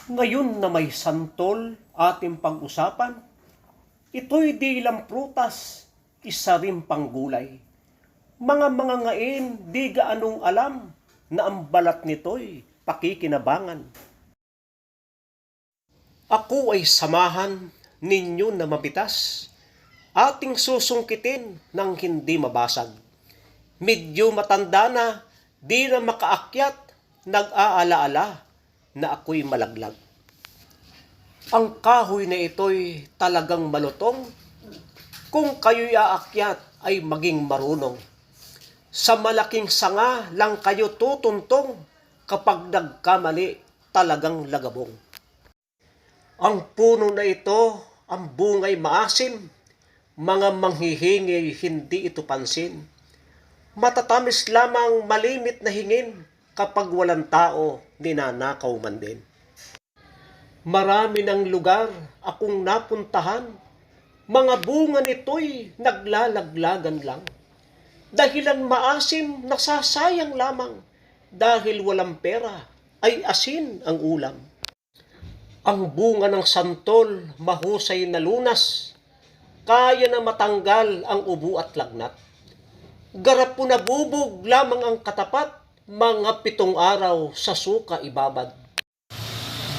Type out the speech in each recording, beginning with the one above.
Ngayon na may santol ating pag-usapan, ito'y di lang prutas, isa rin panggulay. Mga ngain di gaanong alam na ang balat nito'y pakikinabangan. Ako ay samahan ninyo na mabitas, ating susungkitin ng hindi mabasag. Medyo matanda na, di na makaakyat, nag-aalaala na ako'y malaglag. Ang kahoy na ito'y talagang malutong, kung kayo'y aakyat ay maging marunong. Sa malaking sanga lang kayo tutuntong, kapag nagkamali talagang lagabong. Ang puno na ito, ang bungay maasim, mga manghihingi hindi ito pansin. Matatamis lamang malimit na hingin, kapag walang tao, ninanakaw man din. Marami ng lugar akong napuntahan, mga bunga nito'y naglalaglagan lang. Dahilan maasim, nasasayang lamang, dahil walang pera, ay asin ang ulam. Ang bunga ng santol, mahusay na lunas, kaya na matanggal ang ubo at lagnat. Garap po nabubog lamang ang katapat, mga 7 araw sa suka ibabad.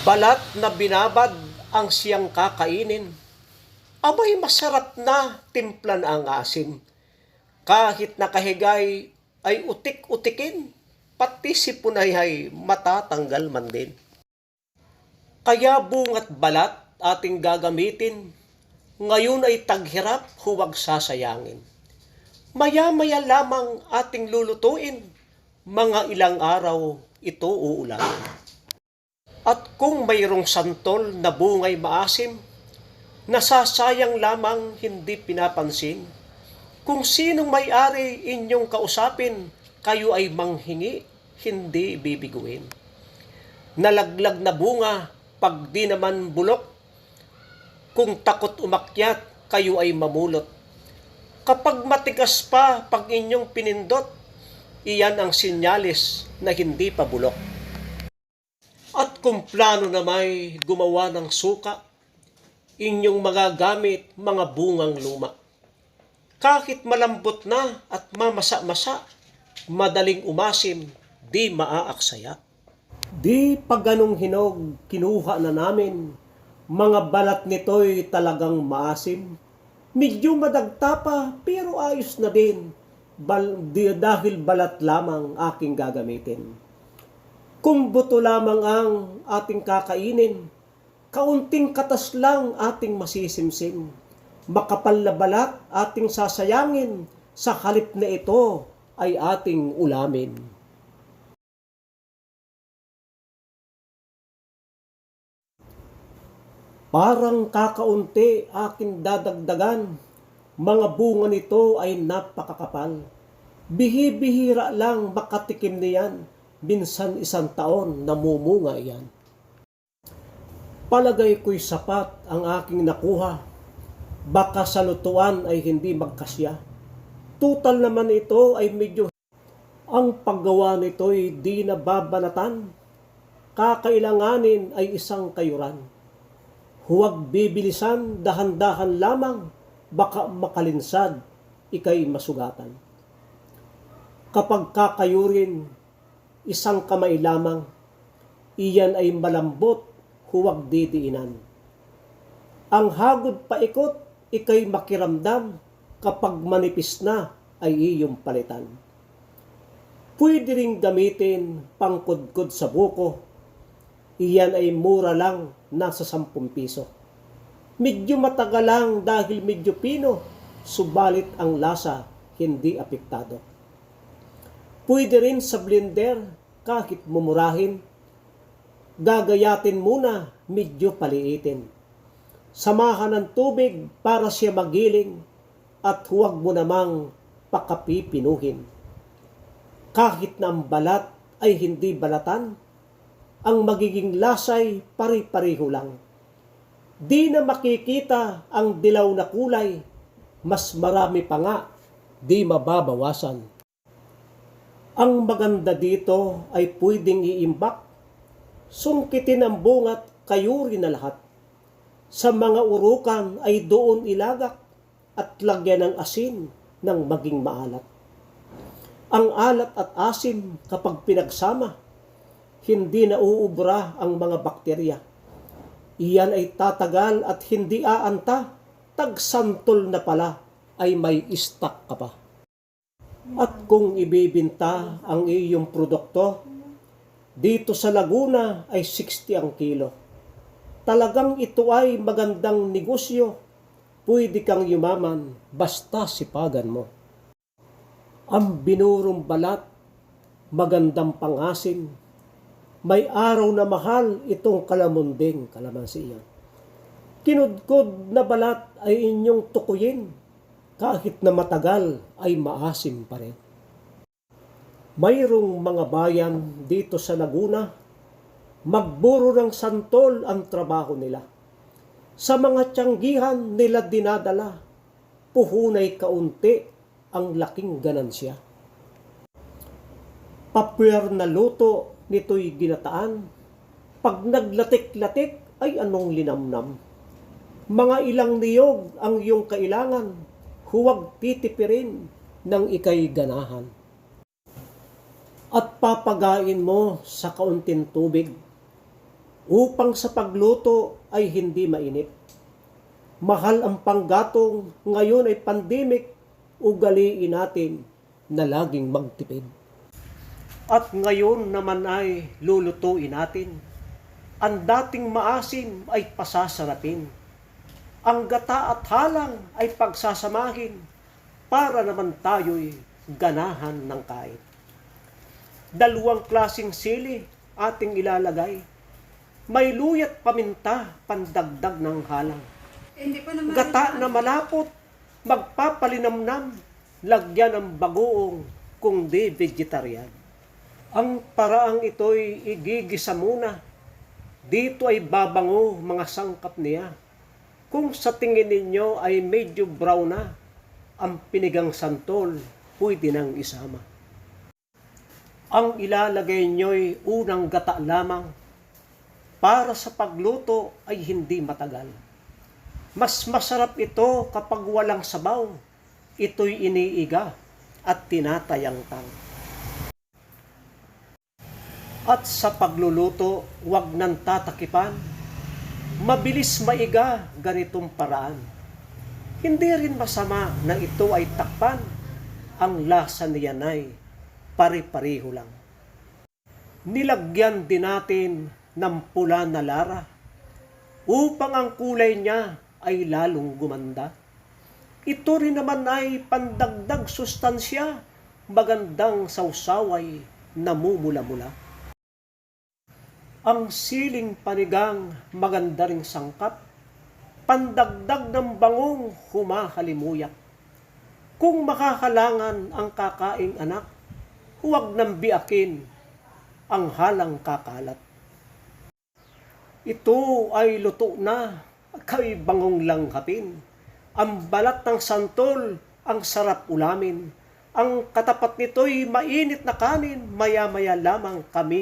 Balat na binabad ang siyang kakainin, abay masarap na timplan ang asim. Kahit nakahigay ay utik-utikin, pati si punayhay matatanggal man din. Kaya bunga't balat ating gagamitin, ngayon ay taghirap huwag sasayangin. Maya-maya lamang ating lulutuin, mga ilang araw ito uulan. At kung mayroong santol na bungay maasim, nasasayang lamang hindi pinapansin. Kung sinong may-ari inyong kausapin, kayo ay manghingi, hindi bibiguin. Nalaglag na bunga, pag di naman bulok, kung takot umakyat, kayo ay mamulot. Kapag matigas pa, pag inyong pinindot, iyan ang sinyalis na hindi pa bulok. At kung plano na may gumawa ng suka, inyong magagamit mga bungang luma. Kahit malambot na at mamasa-masa, madaling umasim, di maaaksaya. Di pa ganong hinog kinuha na namin, mga balat nito'y talagang maasim. Medyo madagta pa pero ayos na din, dahil balat lamang aking gagamitin. Kung buto lamang ang ating kakainin, kaunting katas lang ating masisimsim. Makapal na balat ating sasayangin, sa halip na ito ay ating ulamin. Parang kakaunti aking dadagdagan, mga bunga nito ay napakakapal. Bihi-bihira lang makatikim niyan, minsan 1 taon namumunga yan. Palagay ko'y sapat ang aking nakuha, baka sa lutuan ay hindi magkasya. Tutal naman ito ay medyo, ang paggawa nito'y di nababanatan, kakailanganin ay isang kayuran. Huwag bibilisan, dahan-dahan lamang, baka makalinsad, ikay masugatan. Kapag kakayurin, isang kamay lamang, iyan ay malambot, huwag didiinan. Ang hagod paikot, ikay makiramdam, kapag manipis na ay iyong palitan. Pwede ring gamitin pangkudkod sa buko, iyan ay mura lang, nasa 10 piso. Medyo matagal lang dahil medyo pino, subalit ang lasa hindi apektado. Pwede rin sa blender, kahit mumurahin, gagayatin muna, medyo paliitin. Samahan ng tubig para siya magiling, at huwag mo namang pakapipinuhin. Kahit na ang balat ay hindi balatan, ang magiging lasay pari-pariho lang. Di na makikita ang dilaw na kulay, mas marami pa nga, di mababawasan. Ang maganda dito ay pwedeng iimbak, sungkitin ang bungat kayuri na lahat. Sa mga urukan ay doon ilagak at lagyan ng asin ng maging maalat. Ang alat at asim kapag pinagsama, hindi na uubra ang mga bakterya. Iyan ay tatagal at hindi aanta, tagsantol na pala ay may stock ka pa. At kung ibibinta ang iyong produkto, dito sa Laguna ay 60 ang kilo. Talagang ito ay magandang negosyo. Pwede kang yumaman basta sipagan mo. Ang binurong balat, magandang pangasim. May araw na mahal itong kalamunding kalamansi yan. Kinudkod na balat ay inyong tukuyin. Kahit na matagal ay maasim pa rin. Mayroong mga bayan dito sa Laguna, magburo ng santol ang trabaho nila. Sa mga tiyanggihan nila dinadala, puhunay kaunti ang laking ganansya. Papuwer na luto nito'y ginataan, pag naglatik-latik ay anong linamnam. Mga ilang niyog ang iyong kailangan, huwag titipirin ng ikay ganahan. At papagain mo sa kaunting tubig upang sa pagluto ay hindi mainit. Mahal ang panggatong, ngayon ay pandemic, ugaliin natin na laging magtipid. At ngayon naman ay lulutuin natin. Ang dating maasim ay pasasarapin. Ang gata at halang ay pagsasamahin para naman tayo'y ganahan ng kain. Dalawang klaseng sili ating ilalagay. May luyat paminta, pandagdag ng halang. Gata na malapot, magpapalinamnam, lagyan ng bagoong kung di vegetarian. Ang paraang ito'y igigisa muna. Dito ay babango mga sangkap niya. Kung sa tingin ninyo ay medyo brown na, ang pinigang santol pwede nang isama. Ang ilalagay nyo'y unang gata lamang para sa pagluto ay hindi matagal. Mas masarap ito kapag walang sabaw. Ito'y iniiga at tinatayangtang. At sa pagluluto, huwag nang tatakipan. Mabilis maiga ganitong paraan. Hindi rin masama na ito ay takpan. Ang lasa niyan ay pare-pareho lang. Nilagyan din natin ng pula na lara upang ang kulay niya ay lalong gumanda. Ito rin naman ay pandagdag sustansya, magandang sausaway namumula-mula. Ang siling panigang maganda ring sangkap, pandagdag ng bangong humahalimuyak. Kung makakalangan ang kakaing anak, huwag nang biakin ang halang kakalat. Ito ay luto na, kay bangong lang hapin. Ang balat ng santol, ang sarap ulamin. Ang katapat nito'y mainit na kanin, maya-maya lamang kami